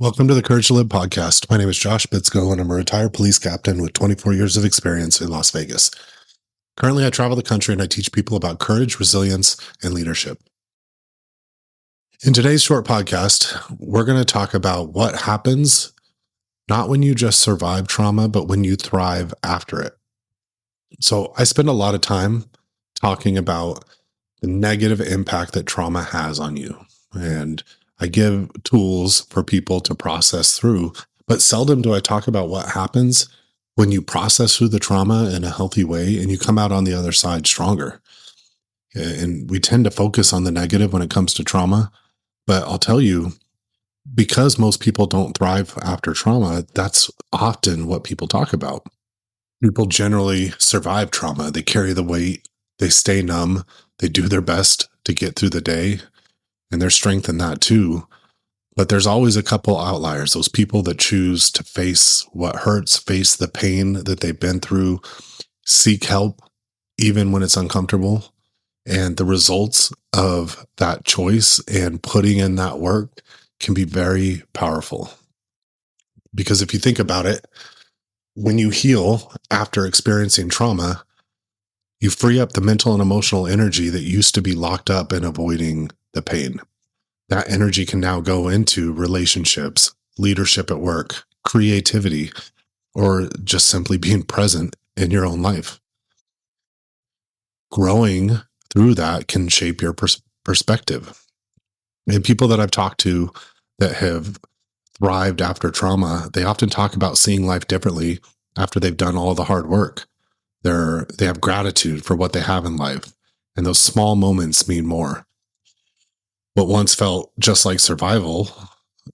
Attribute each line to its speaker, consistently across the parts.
Speaker 1: Welcome to the Courage to Live podcast. My name is Josh Bitsko, and I'm a retired police captain with 24 years of experience in Las Vegas. Currently, I travel the country and I teach people about courage, resilience, and leadership. In today's short podcast, we're going to talk about what happens not when you just survive trauma, but when you thrive after it. So, I spend a lot of time talking about the negative impact that trauma has on you. And I give tools for people to process through, but seldom do I talk about what happens when you process through the trauma in a healthy way and you come out on the other side stronger. And we tend to focus on the negative when it comes to trauma, but I'll tell you, because most people don't thrive after trauma, that's often what people talk about. People generally survive trauma. They carry the weight, they stay numb, they do their best to get through the day, and there's strength in that too. But there's always a couple outliers, those people that choose to face what hurts, face the pain that they've been through, seek help, even when it's uncomfortable. And the results of that choice and putting in that work can be very powerful. Because if you think about it, when you heal after experiencing trauma, you free up the mental and emotional energy that used to be locked up in avoiding the pain. That energy can now go into relationships, leadership at work, creativity, or just simply being present in your own life. Growing through that can shape your perspective. And people that I've talked to that have thrived after trauma, they often talk about seeing life differently after they've done all the hard work. They have gratitude for what they have in life, and those small moments mean more. What once felt just like survival,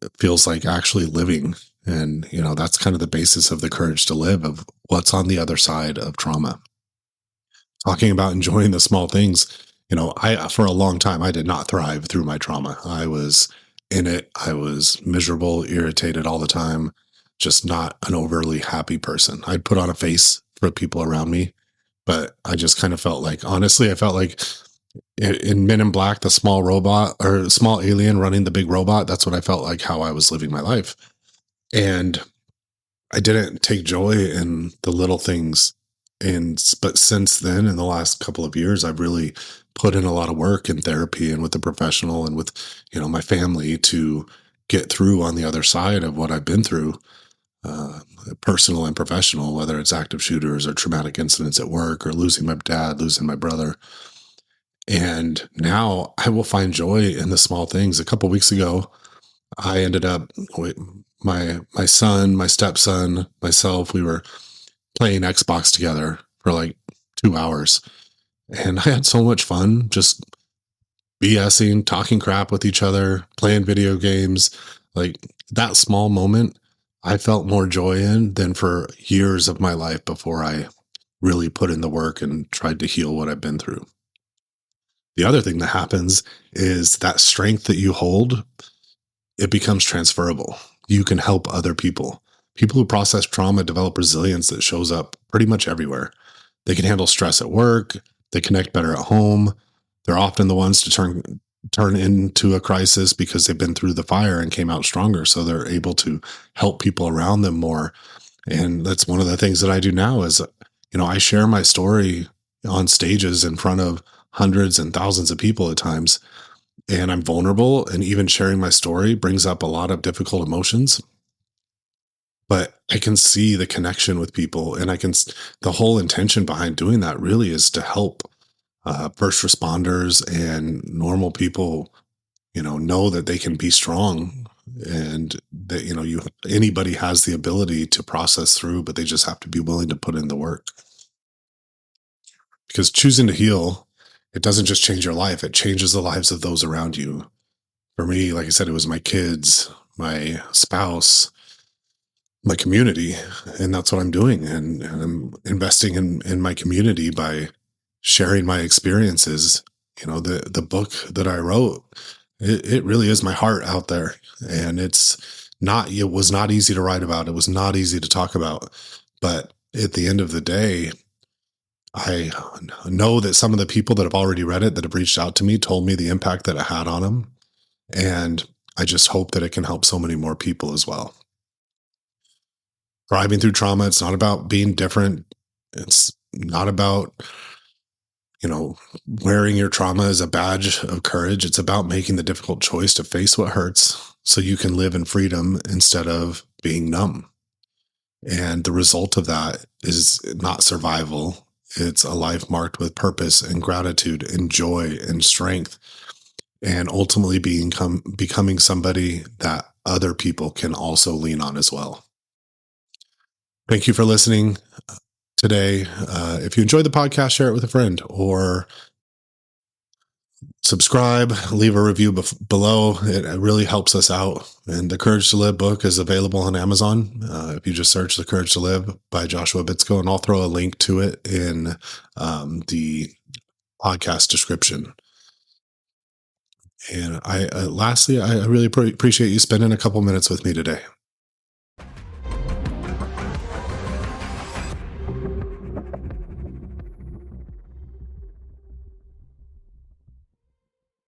Speaker 1: it feels like actually living. And, that's kind of the basis of the courage to live, of what's on the other side of trauma. Talking about enjoying the small things, for a long time, I did not thrive through my trauma. I was in it. I was miserable, irritated all the time, just not an overly happy person. I'd put on a face for people around me, but I just kind of felt like, honestly, I felt like in Men in Black, the small robot or small alien running the big robot. That's what I felt like, how I was living my life. And I didn't take joy in the little things. But since then, in the last couple of years, I've really put in a lot of work in therapy and with the professional and with, my family to get through on the other side of what I've been through, personal and professional, whether it's active shooters or traumatic incidents at work or losing my dad, losing my brother. And now I will find joy in the small things. A couple weeks ago, I ended up with my son, my stepson, myself. We were playing Xbox together for like 2 hours, and I had so much fun just BSing, talking crap with each other, playing video games. Like that small moment, I felt more joy in than for years of my life before I really put in the work and tried to heal what I've been through. The other thing that happens is that strength that you hold, it becomes transferable. You can help other people. People who process trauma develop resilience that shows up pretty much everywhere. They can handle stress at work. They connect better at home. They're often the ones to turn into a crisis because they've been through the fire and came out stronger. So they're able to help people around them more. And that's one of the things that I do now is, I share my story on stages in front of hundreds and thousands of people at times. And I'm vulnerable, and even sharing my story brings up a lot of difficult emotions. But I can see the connection with people, and the whole intention behind doing that really is to help first responders and normal people, know that they can be strong, and that, anybody has the ability to process through, but they just have to be willing to put in the work. Because choosing to heal, it doesn't just change your life, it changes the lives of those around you. For me, like I said, it was my kids, my spouse, my community, and that's what I'm doing. And I'm investing in my community by sharing my experiences. The book that I wrote, it really is my heart out there. And it was not easy to write about. It was not easy to talk about. But at the end of the day, I know that some of the people that have already read it, that have reached out to me, told me the impact that it had on them. And I just hope that it can help so many more people as well. Thriving through trauma, it's not about being different. It's not about, wearing your trauma as a badge of courage. It's about making the difficult choice to face what hurts so you can live in freedom instead of being numb. And the result of that is not survival. It's a life marked with purpose and gratitude and joy and strength, and ultimately becoming somebody that other people can also lean on as well. Thank you for listening today. If you enjoyed the podcast, share it with a friend or subscribe, leave a review below. It really helps us out. And the Courage to Live book is available on Amazon. If you just search The Courage to Live by Joshua Bitsko, and I'll throw a link to it in the podcast description. And lastly, I really appreciate you spending a couple minutes with me today.